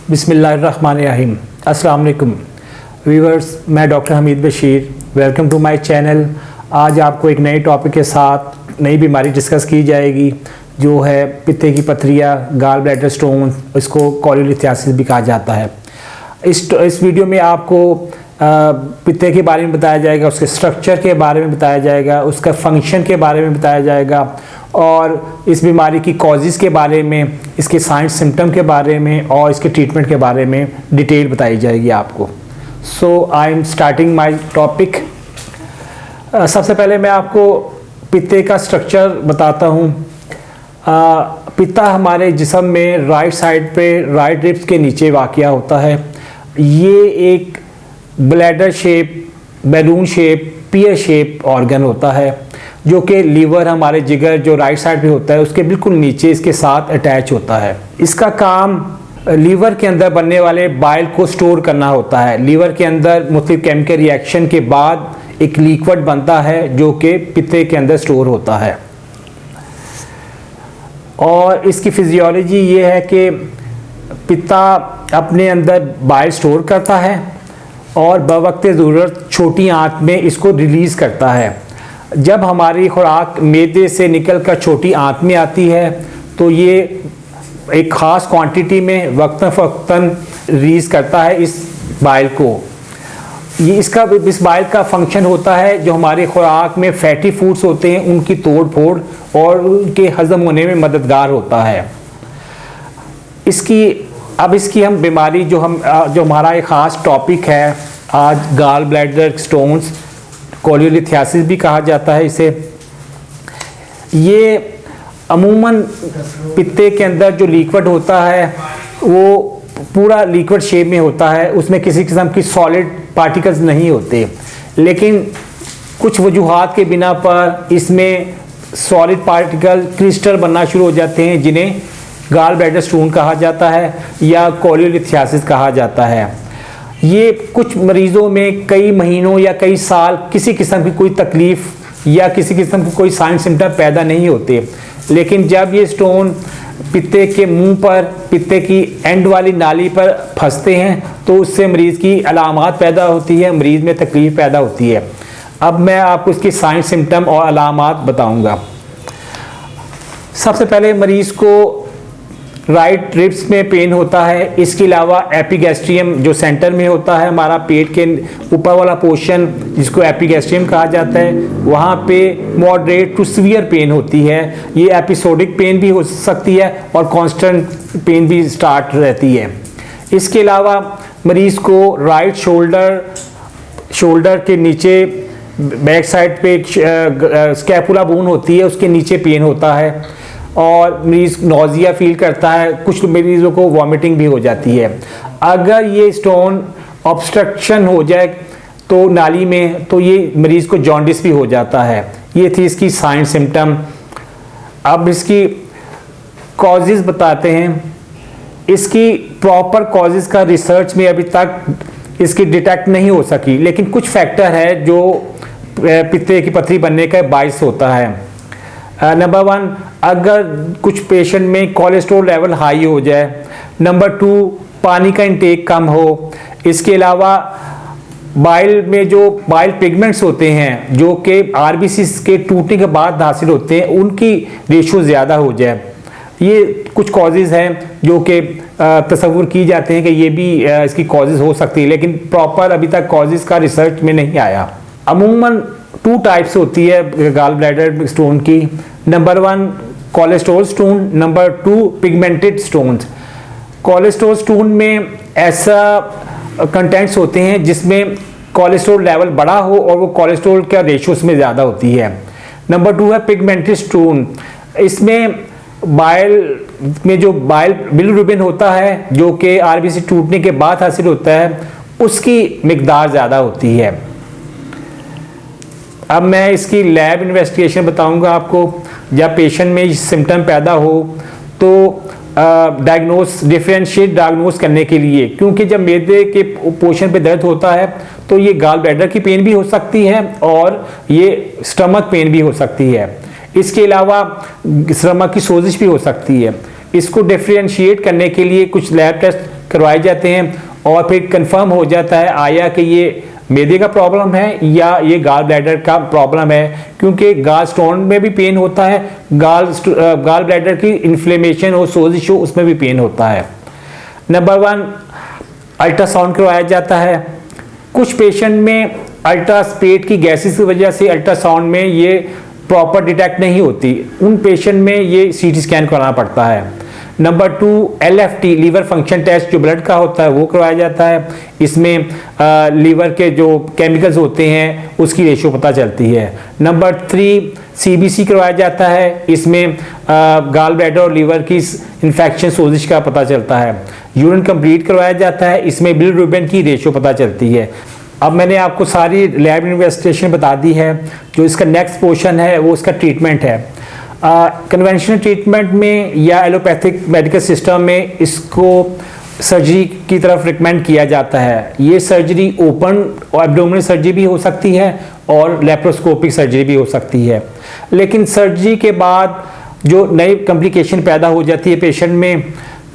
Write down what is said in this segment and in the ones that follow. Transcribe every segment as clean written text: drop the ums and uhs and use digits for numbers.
बिस्मिल्लाहिर्रहमानिर्रहीम। अस्सलाम वालेकुम व्यूअर्स, मैं doctor Hamid Bashir. Welcome to my channel. आज आपको एक नए टॉपिक के साथ नई बीमारी डिस्कस की जाएगी जो है पित्ते की पथरियाँ, गाल ब्लैडर स्टोन, इसको कोलियोलिथियासिस भी कहा जाता है। इस वीडियो में आपको पित्ते के बारे में बताया जाएगा, उसके स्ट्रक्चर के बारे में बताया जाएगा, उसका फंक्शन के बारे में बताया जाएगा और इस बीमारी की कॉजेज़ के बारे में, इसके साइंस सिम्टम के बारे में और इसके ट्रीटमेंट के बारे में डिटेल बताई जाएगी आपको। So I am starting my topic. सबसे पहले मैं आपको पित्ते का स्ट्रक्चर बताता हूँ। पित्ता हमारे जिस्म में राइट साइड पे, राइट रिब्स के नीचे वाक़या होता है। ये एक ब्लैडर शेप, बैलून शेप, पियर शेप ऑर्गन होता है जो कि लीवर, हमारे जिगर जो राइट साइड पे होता है उसके बिल्कुल नीचे इसके साथ अटैच होता है। इसका काम लीवर के अंदर बनने वाले बाइल को स्टोर करना होता है। लीवर के अंदर मुख्तलिफ केमिकल रिएक्शन के बाद एक लिक्विड बनता है जो कि पित्ते के अंदर स्टोर होता है। और इसकी फिजियोलॉजी ये है कि पित्ता अपने अंदर बाइल स्टोर करता है और बवक्त ज़रूरत छोटी आंत में इसको रिलीज़ करता है। जब हमारी खुराक मैदे से निकलकर छोटी आंत में आती है तो ये एक ख़ास क्वांटिटी में वक्तन फ़वक्तन रिलीज़ करता है इस बाइल को। इस बाइल का फंक्शन होता है जो हमारी खुराक में फैटी फूड्स होते हैं उनकी तोड़ फोड़ और उनके हज़म होने में मददगार होता है। इसकी हम बीमारी जो हमारा एक ख़ास टॉपिक है आज, गाल ब्लैडर स्टोन्स, कोलियोलिथियासिस भी कहा जाता है इसे। ये अमूमन पित्ते के अंदर जो लिक्विड होता है वो पूरा लिक्विड शेप में होता है, उसमें किसी किस्म की सॉलिड पार्टिकल्स नहीं होते, लेकिन कुछ वजूहात के बिना पर इसमें सॉलिड पार्टिकल क्रिस्टल बनना शुरू हो जाते हैं जिन्हें गाल ब्लैडर स्टोन कहा जाता है या कोलियोलिथियासिस कहा जाता है। ये कुछ मरीज़ों में कई महीनों या कई साल किसी किस्म की कोई तकलीफ़ या किसी किस्म की कोई साइन सिम्टम पैदा नहीं होते, लेकिन जब ये स्टोन पित्ते के मुंह पर, पित्ते की एंड वाली नाली पर फंसते हैं तो उससे मरीज़ की अलामात पैदा होती है, मरीज़ में तकलीफ़ पैदा होती है। अब मैं आपको इसकी साइन सिम्टम और अलामात बताऊंगा। सबसे पहले मरीज़ को राइट रिब्स में पेन होता है। इसके अलावा एपिगैस्ट्रियम जो सेंटर में होता है, हमारा पेट के ऊपर वाला पोर्शन जिसको एपिगैस्ट्रियम कहा जाता है, वहाँ पे मॉडरेट टू सीवियर पेन होती है। ये एपिसोडिक पेन भी हो सकती है और कांस्टेंट पेन भी स्टार्ट रहती है। इसके अलावा मरीज़ को राइट शोल्डर के नीचे बैक साइड पे स्कैपुला बोन होती है, उसके नीचे पेन होता है और मरीज़ नौजिया फील करता है। कुछ मरीज़ों को वॉमिटिंग भी हो जाती है। अगर ये स्टोन ऑब्स्ट्रक्शन हो जाए तो नाली में, तो ये मरीज़ को जॉन्डिस भी हो जाता है। ये थी इसकी साइन सिम्टम। अब इसकी कॉजेज़ बताते हैं। इसकी प्रॉपर कॉजेज़ का रिसर्च में अभी तक इसकी डिटेक्ट नहीं हो सकी, लेकिन कुछ फैक्टर है जो पित्ते की पथरी बनने का बाइस होता है। नंबर 1, अगर कुछ पेशेंट में कोलेस्ट्रॉल लेवल हाई हो जाए। नंबर 2, पानी का इंटेक कम हो। इसके अलावा बाइल में जो बाइल पिगमेंट्स होते हैं जो कि आरबीसी के टूटने के बाद हासिल होते हैं, उनकी रेशो ज़्यादा हो जाए। ये कुछ कॉजेज़ हैं जो कि तसव्वुर की जाते हैं कि ये भी इसकी कॉजेज़ हो सकती है, लेकिन प्रॉपर अभी तक कॉजेज़ का रिसर्च में नहीं आया। अमूमन 2 टाइप्स होती है गाल ब्लैडर स्टोन की। Number 1 cholesterol stone, number 2 pigmented stones. Cholesterol stone में ऐसा कंटेंट्स होते हैं जिसमें कोलेस्ट्रॉल लेवल बड़ा हो और वो कोलेस्ट्रॉल का रेशो उसमें ज़्यादा होती है। नंबर 2 है पिगमेंटेड स्टोन। इसमें बाइल में जो बाइल बिलिरुबिन होता है जो कि आरबीसी टूटने के बाद हासिल होता है, उसकी मिकदार ज़्यादा होती है। अब मैं इसकी लैब इन्वेस्टिगेशन बताऊंगा आपको। जब पेशेंट में सिम्टम पैदा हो तो डिफरेंशिएट डायग्नोस करने के लिए, क्योंकि जब मैदे के पोर्शन पे दर्द होता है तो ये गाल ब्लैडर की पेन भी हो सकती है और ये स्टमक पेन भी हो सकती है। इसके अलावा स्टमक की सोजिश भी हो सकती है। इसको डिफरेंशिएट करने के लिए कुछ लैब टेस्ट करवाए जाते हैं और फिर कंफर्म हो जाता है आया कि ये मैदे का प्रॉब्लम है या ये गाल ब्लैडर का प्रॉब्लम है, क्योंकि गाल स्टोन में भी पेन होता है, गाल ब्लैडर की इन्फ्लेमेशन हो, सोजिश हो, उसमें भी पेन होता है। नंबर 1 अल्ट्रासाउंड करवाया जाता है। कुछ पेशेंट में पेट की गैसेस की वजह से अल्ट्रासाउंड में ये प्रॉपर डिटेक्ट नहीं होती, उन पेशेंट में ये सीटी स्कैन कराना पड़ता है। Number 2 LFT liver function test जो ब्लड का होता है वो करवाया जाता है। इसमें लीवर के जो केमिकल्स होते हैं उसकी रेशियो पता चलती है। नंबर 3 CBC करवाया जाता है, इसमें गाल ब्लैडर और लीवर की इन्फेक्शन सोजिश का पता चलता है। यूरिन कंप्लीट करवाया जाता है, इसमें बिलिरुबिन की रेशियो पता चलती है। अब मैंने आपको सारी लैब इन्वेस्टिगेशन बता दी है। जो इसका नेक्स्ट पोर्शन है वो इसका ट्रीटमेंट है। कन्वेंशनल ट्रीटमेंट में या एलोपैथिक मेडिकल सिस्टम में इसको सर्जरी की तरफ रिकमेंड किया जाता है। ये सर्जरी ओपन और एब्डोमिनल सर्जरी भी हो सकती है और लेप्रोस्कोपिक सर्जरी भी हो सकती है। लेकिन सर्जरी के बाद जो नई कॉम्प्लिकेशन पैदा हो जाती है पेशेंट में,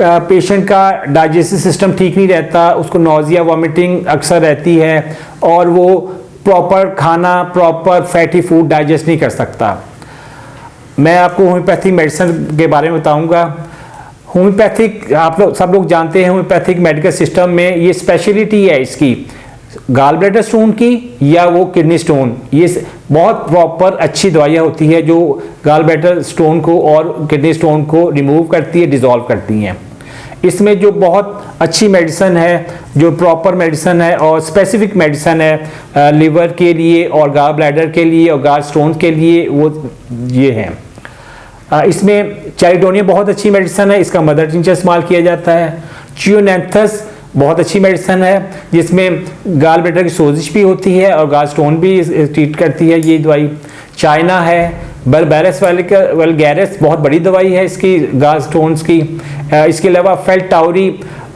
पेशेंट का डाइजेस्टिव सिस्टम ठीक नहीं रहता, उसको नोजिया वॉमिटिंग अक्सर रहती है और वो प्रॉपर खाना, प्रॉपर फैटी फूड डाइजेस्ट नहीं कर सकता। मैं आपको होम्योपैथिक मेडिसिन के बारे में बताऊंगा। होम्योपैथिक आप लोग सब लोग जानते हैं, होम्योपैथिक मेडिकल सिस्टम में ये स्पेशलिटी है इसकी गाल ब्लैडर स्टोन की या वो किडनी स्टोन। ये बहुत प्रॉपर अच्छी दवाइयाँ होती है जो गाल ब्लैडर स्टोन को और किडनी स्टोन को रिमूव करती है, डिसॉल्व करती हैं। इसमें जो बहुत अच्छी मेडिसिन है, जो प्रॉपर मेडिसिन है और स्पेसिफिक मेडिसिन है लिवर के लिए और गाल ब्लैडर के लिए और गाल स्टोन के लिए, वो ये हैं। इसमें चैरिडोनियम बहुत अच्छी मेडिसिन है, इसका मदर टिंचर इस्तेमाल किया जाता है। चियोनैंथस बहुत अच्छी मेडिसिन है जिसमें गाल ब्लैडर की सोजिश भी होती है और गाल स्टोन भी ट्रीट करती है ये दवाई। चाइना है, बर्बेरस वल्गैरिस बहुत बड़ी दवाई है इसकी गाल स्टोन्स की। इसके अलावा फेल्टाउरी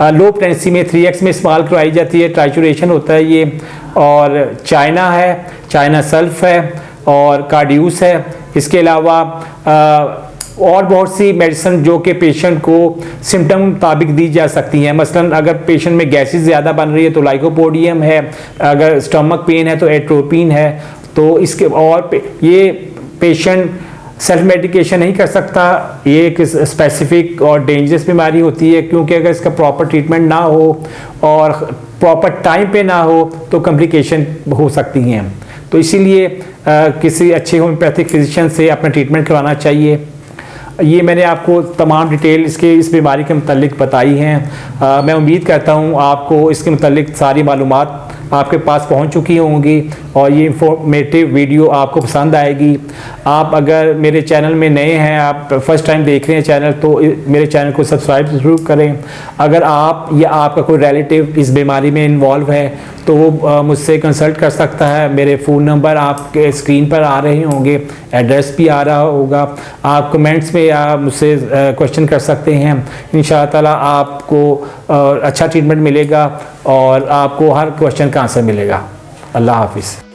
लो पोटेंसी में 3x में इस्तेमाल करवाई जाती है, ट्राइचुरेशन होता है ये। और चाइना है, चाइना सल्फ है और कार्ड्यूस है। इसके अलावा और बहुत सी मेडिसिन जो कि पेशेंट को सिम्टम मुताबिक दी जा सकती हैं। मसलन अगर पेशेंट में गैसेस ज़्यादा बन रही है तो लाइकोपोडियम है, अगर स्टमक पेन है तो एट्रोपिन है। तो इसके और ये पेशेंट सेल्फ मेडिकेशन नहीं कर सकता, ये एक स्पेसिफिक और डेंजरस बीमारी होती है, क्योंकि अगर इसका प्रॉपर ट्रीटमेंट ना हो और प्रॉपर टाइम पे ना हो तो कॉम्प्लिकेशन हो सकती हैं। तो इसीलिए किसी अच्छे होम्योपैथिक फिजिशियन से अपना ट्रीटमेंट करवाना चाहिए। ये मैंने आपको तमाम डिटेल इस बीमारी के मुतालिक बताई हैं। मैं उम्मीद करता हूँ आपको इसके मुतालिक सारी मालूमात आपके पास पहुंच चुकी होंगी और ये इंफॉर्मेटिव वीडियो आपको पसंद आएगी। आप अगर मेरे चैनल में नए हैं, आप फर्स्ट टाइम देख रहे हैं चैनल, तो मेरे चैनल को सब्सक्राइब ज़रूर करें। अगर आप या आपका कोई रिलेटिव इस बीमारी में इन्वॉल्व है तो वो मुझसे कंसल्ट कर सकता है। मेरे फ़ोन नंबर आपके स्क्रीन पर आ रहे होंगे, एड्रेस भी आ रहा होगा। आप कमेंट्स में या मुझसे क्वेश्चन कर सकते हैं। इंशाअल्लाह ताला आपको अच्छा ट्रीटमेंट मिलेगा और आपको हर क्वेश्चन का आंसर मिलेगा। अल्लाह हाफिज़।